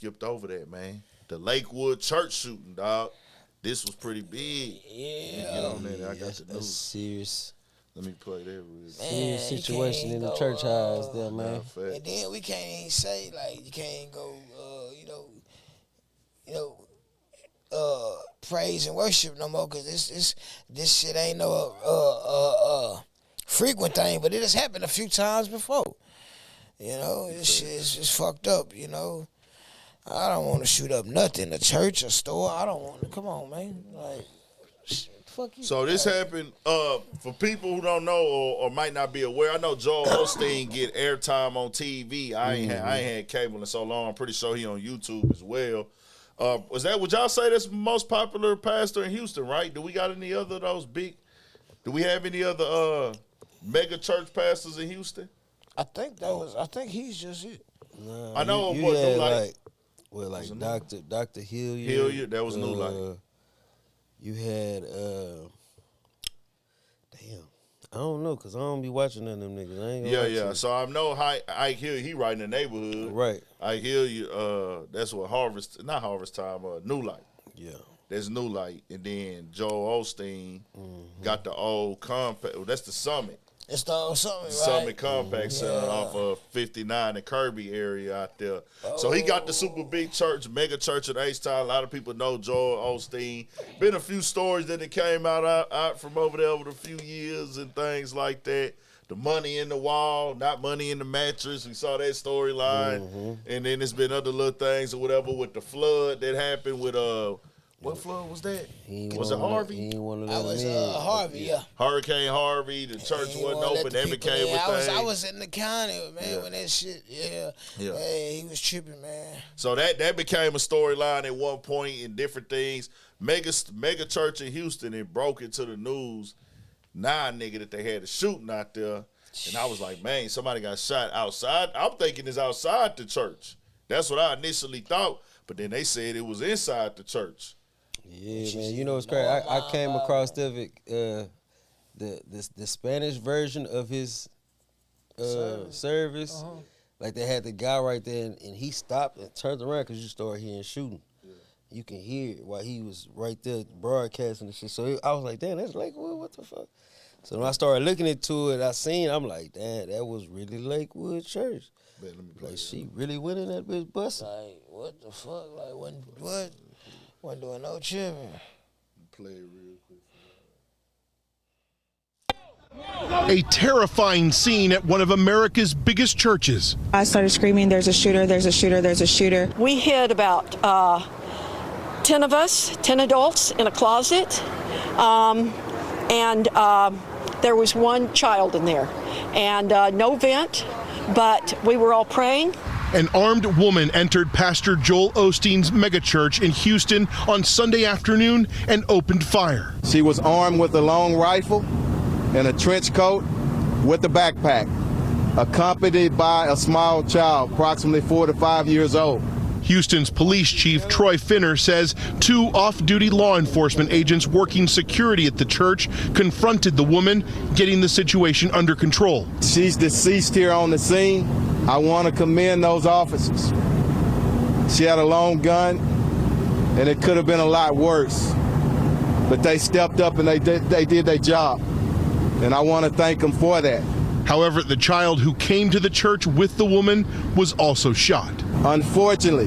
skipped over that, man. The Lakewood church shooting, dog. This was pretty big. Yeah. Get on there. I got the That's news. serious. Let me play that real quick. Serious situation in the church house there, man. And then we can't even say, like, you can't go, praise and worship no more, because this shit ain't no frequent thing, but it has happened a few times before. You know, this shit is just fucked up, you know. I don't want to shoot up nothing, a church, a store. I don't want to. Come on, man. Like, fuck you. So this happened, for people who don't know or might not be aware, I know Joel Osteen get airtime on TV. I ain't had cable in so long. I'm pretty sure he on YouTube as well. Would y'all say that's the most popular pastor in Houston, right? Do we got any other of those big, do we have any other mega church pastors in Houston? I think he's just it. Nah, I know you what had New Light. Dr. Hilliard. Hilliard, that was New Light. You had I don't know, cause I don't be watching none of them niggas. I ain't gonna lie to you. So I know Ike Hilliard, he right in the neighborhood. Right. Ike Hilliard, that's what not Harvest Time, New Light. Yeah. There's New Light, and then Joel Osteen got the old compact. Well, that's the Summit. It's the old Summit, right? Summit Compact Center off of 59 and Kirby area out there. So he got the super big church, mega church at H-Town. A lot of people know Joel Osteen. Been a few stories that came out from over there over the few years and things like that. The money in the wall, not money in the mattress. We saw that storyline. And then there's been other little things or whatever with the flood that happened with what flood was that? Was it Harvey? He ain't one of I them was men. Harvey, yeah. Hurricane Harvey, the church wasn't open, that became a thing. I was in the county, man, when that shit, Hey, he was tripping, man. So that became a storyline at one point and different things. Mega church in Houston, it broke into the news. Nigga, that they had a shooting out there. And I was like, man, somebody got shot outside. I'm thinking it's outside the church. That's what I initially thought. But then they said it was inside the church. Yeah, man. You know what's crazy? I came across the Spanish version of his service. Like they had the guy right there, and he stopped and turned around because you start hearing shooting. Yeah. You can hear it while he was right there broadcasting and shit. So I was like, damn, that's Lakewood? What the fuck? So when I started looking into it, I'm like, damn, that was really Lakewood Church. Man, let me play like, she really went in that bitch busting. Like, what the fuck? Like, what? Wasn't doing no tripping. Play it real quick. A terrifying scene at one of America's biggest churches. I started screaming, there's a shooter, there's a shooter, there's a shooter. We hid about 10 of us, 10 adults in a closet, and there was one child in there, and no vent, but we were all praying. An armed woman entered Pastor Joel Osteen's megachurch in Houston on Sunday afternoon and opened fire. She was armed with a long rifle and a trench coat with a backpack, accompanied by a small child, approximately 4 to 5 years old. Houston's police chief Troy Finner says 2 off-duty law enforcement agents working security at the church confronted the woman, getting the situation under control. She's deceased here on the scene. I want to commend those officers. She had a long gun, and it could have been a lot worse. But they stepped up and they did their job. And I want to thank them for that. However, the child who came to the church with the woman was also shot. Unfortunately,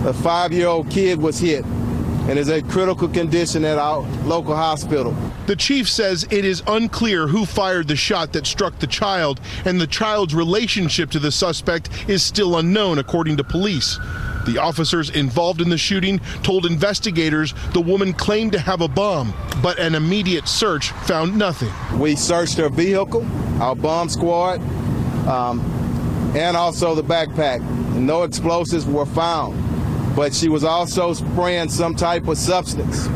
a 5-year-old kid was hit and is in critical condition at our local hospital. The chief says it is unclear who fired the shot that struck the child, and the child's relationship to the suspect is still unknown, according to police. The officers involved in the shooting told investigators the woman claimed to have a bomb, but an immediate search found nothing. We searched her vehicle, our bomb squad, and also the backpack. No explosives were found, but she was also spraying some type of substance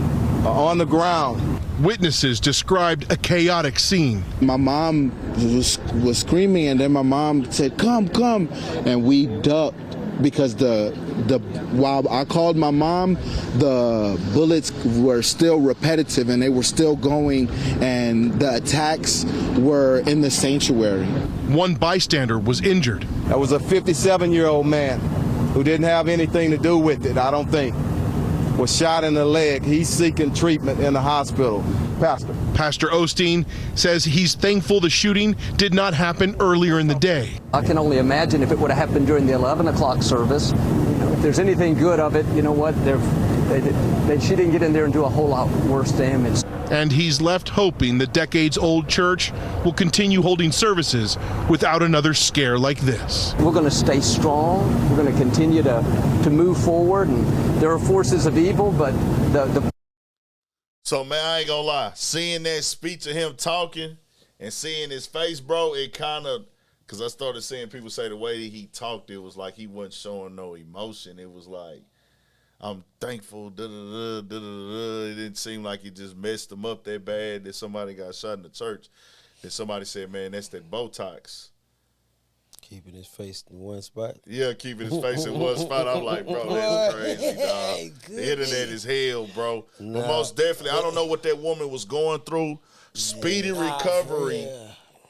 on the ground. Witnesses described a chaotic scene. My mom was screaming, and then my mom said, "Come, come," and we ducked because while I called my mom, the bullets were still repetitive and they were still going, and the attacks were in the sanctuary. One bystander was injured. That was a 57-year-old man who didn't have anything to do with it, I don't think, was shot in the leg. He's seeking treatment in the hospital. Pastor Osteen says he's thankful the shooting did not happen earlier in the day. I can only imagine if it would have happened during the 11 o'clock service. If there's anything good of it, you know what, she didn't get in there and do a whole lot worse damage. And he's left hoping the decades-old church will continue holding services without another scare like this. We're going to stay strong. We're going to continue to move forward. And there are forces of evil, but the So, man, I ain't gonna lie. Seeing that speech of him talking and seeing his face, bro, it kind of, because I started seeing people say the way that he talked, it was like he wasn't showing no emotion. It was like, I'm thankful, da-da-da, da-da-da. It didn't seem like it just messed him up that bad that somebody got shot in the church. Then somebody said, man, that's that Botox. Keeping his face in one spot. Yeah, keeping his face in one spot. I'm like, bro, that's crazy, dog. The internet is hell, bro. Nah. But most definitely, I don't know what that woman was going through. Speedy recovery.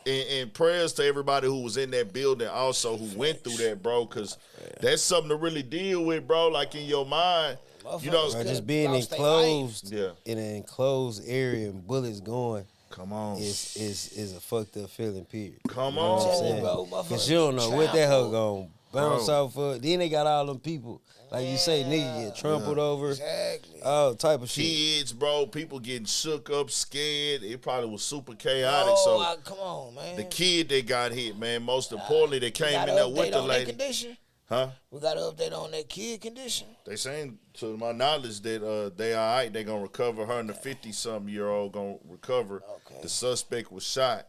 And prayers to everybody who was in that building also who went through that, bro, because that's something to really deal with, bro, like in your mind. You know, just being enclosed in an enclosed area and bullets going. Come on. Is a fucked up feeling, period. Come on. Because you don't know what that hoe gonna bounce off of. Then they got all them people. Like you say, nigga get trampled over. Exactly. All type of shit. Kids, bro, people getting shook up, scared. It probably was super chaotic. Come on, man. The kid that got hit, man, most importantly, they came in there with the lady. Condition? Huh? We got to update on that kid condition. They saying, to my knowledge, that they all right. They going to recover. Her and the 50-something-year-old going to recover. Okay. The suspect was shot.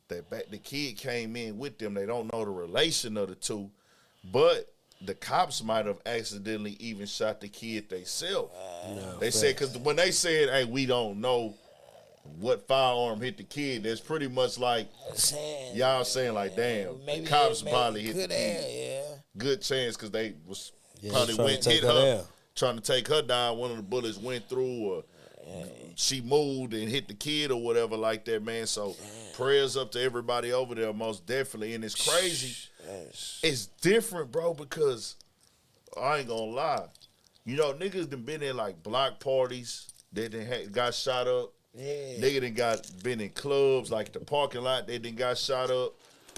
The kid came in with them. They don't know the relation of the two. But the cops might have accidentally even shot the kid themselves. They said, because when they said, hey, we don't know what firearm hit the kid, that's pretty much like y'all saying like, damn, the cops probably hit the kid. Good chance, because they was probably went hit her, trying to take her down. One of the bullets went through, or she moved and hit the kid or whatever like that, man. So prayers up to everybody over there, most definitely. And it's crazy. It's different, bro, because I ain't gonna lie. You know, niggas done been in like block parties that got shot up. Nigga done been in clubs like the parking lot, they done got shot up.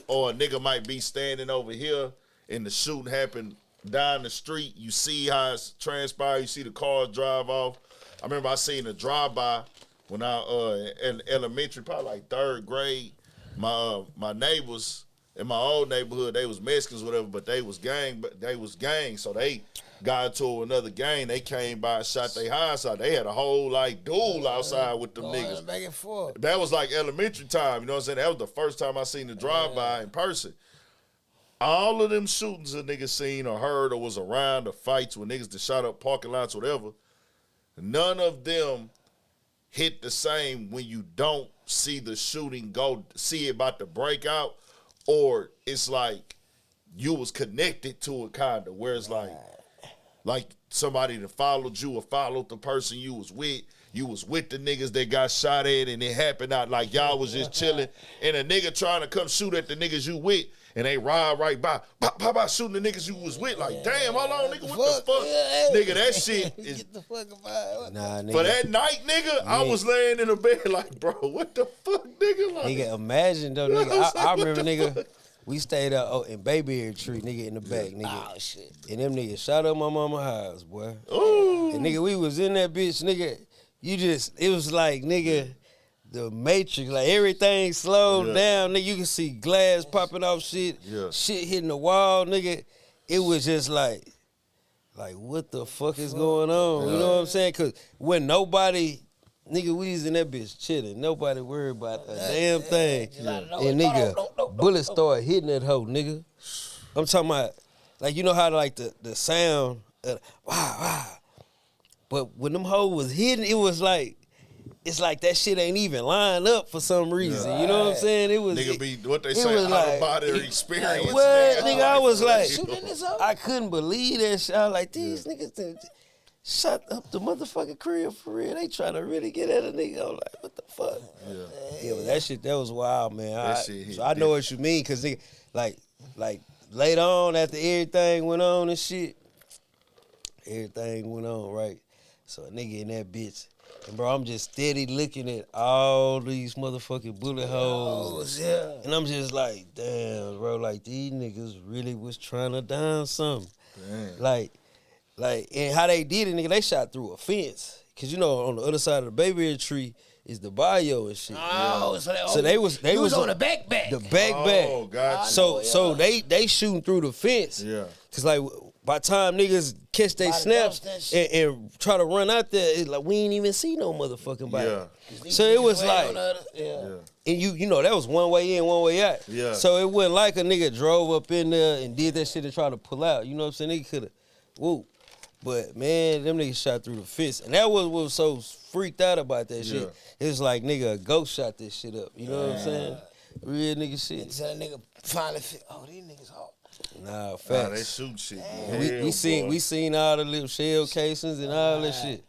Or a nigga might be standing over here and the shooting happened down the street. You see how it's transpired. You see the cars drive off. I remember I seen a drive-by when I in elementary, probably like third grade. My neighbors in my old neighborhood, they was Mexicans, whatever, but they was gang, so they got into another gang. They came by and shot their house out. They had a whole like duel outside with them niggas. Back and forth. That was like elementary time, you know what I'm saying? That was the first time I seen the drive-by in person. All of them shootings a nigga seen or heard or was around, the fights when niggas that shot up parking lots, whatever, none of them hit the same when you don't see the shooting go, see it about to break out, or it's like you was connected to it kind of, where it's like somebody that followed you or followed the person you was with the niggas that got shot at, and it happened out like y'all was just chilling, and a nigga trying to come shoot at the niggas you with, and they ride right by, by shooting the niggas you was with, like, damn, hold on, nigga, what the fuck? Nigga, that shit is, Get the fuck about nigga. for that night, nigga, I was laying in a bed like, bro, what the fuck, nigga? Like, Nigga, imagine though, nigga. I remember, nigga, we stayed out in Bayberry Tree, nigga, in the back, nigga. Oh, shit. And them niggas shot up my mama's house, boy. ooh. And nigga, we was in that bitch, nigga. It was like, nigga, the Matrix, like everything slowed down, nigga. You can see glass popping off shit, shit hitting the wall, nigga. It was just like what the fuck is going on? You know what I'm saying? Cause when nobody, nigga, we was in that bitch chilling. Nobody worried about a damn thing. And nigga, bullets started hitting that hoe, nigga. I'm talking about, like, you know how like the sound, wow. But when them hoes was hitting, it was like, it's like that shit ain't even lined up for some reason. You know what I'm saying? It was Nigga be what they say, out of body experience. What, nigga? I was like, I couldn't believe that shit. I was like, these niggas shut up the motherfucking crib for real. They trying to really get at a nigga. I'm like, what the fuck? Yeah, but that shit, that was wild, man. So I know what you mean, cause nigga, like later on, after everything went on and shit, everything went on, right? So a nigga in that bitch. And, bro, I'm just steady looking at all these motherfucking bullet holes. Yeah. And I'm just like, damn, bro, like, these niggas really was trying to down something. Damn. Like, and how they did it, nigga, they shot through a fence. Because, you know, on the other side of the baby tree is the bayou and shit. Oh, So they was on the back. The back. Oh, gotcha. So they shooting through the fence. Yeah. Cause like by the time niggas catch they snaps and try to run out there, it's like we ain't even see no motherfucking body. Yeah. So it was like, yeah. and you know that was one way in, one way out. Yeah. So it wasn't like a nigga drove up in there and did that shit to try to pull out. You know what I'm saying? Nigga coulda, whoop. But man, them niggas shot through the fence, and that was what was so freaked out about that shit. Yeah. It was like nigga, a ghost shot this shit up. You know what I'm saying? Real nigga shit. Until that nigga finally these niggas hard. Nah, facts. Nah, they shoot shit. We seen all the little shell casings and all that shit.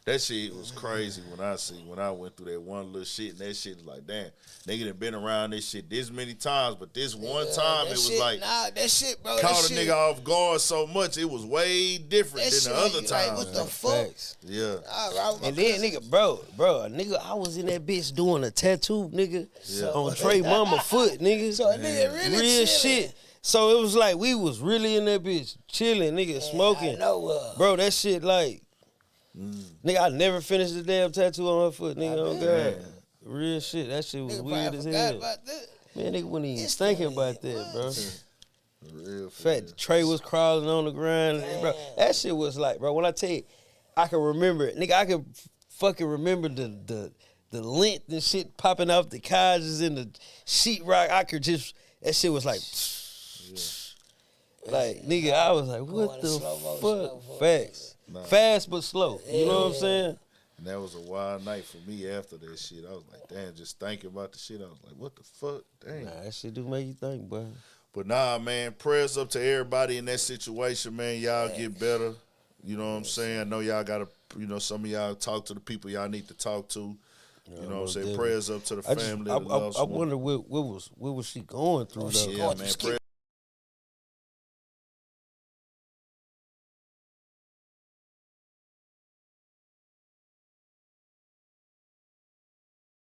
That shit was crazy when I went through that one little shit, and that shit was like, damn, nigga done been around this shit this many times, but this one time it was shit, like, that shit, bro. caught a nigga off guard so much, it was way different than the other times. Like, what the fuck? Yeah. And then, nigga, bro, nigga, I was in that bitch doing a tattoo, nigga, on Trey Mama foot, nigga. So a nigga really real chilling. shit. So it was like we was really in that bitch chilling, nigga, smoking. I know, bro, that shit like, nigga, I never finished the damn tattoo on her foot, nigga. Oh God, real shit. That shit was weird as hell. Man, nigga wasn't even thinking about that, bro. Real Fat Trey was crawling on the ground, bro. That shit was like, bro. When I tell you, I can remember it, nigga. I can fucking remember the length and shit popping off the couches and the sheetrock. I could just that shit was like. Like, nigga, I was like, what the fuck? Facts. Fast but slow. You know what I'm saying? And that was a wild night for me after that shit. I was like, damn, just thinking about the shit. I was like, what the fuck? Damn. Nah, that shit do make you think, boy. But nah, man, prayers up to everybody in that situation, man. Y'all get better. You know what I'm saying? I know y'all got to, you know, some of y'all talk to the people y'all need to talk to. You know what I'm saying? Prayers up to the family. I wonder what was she going through, though. Yeah, man.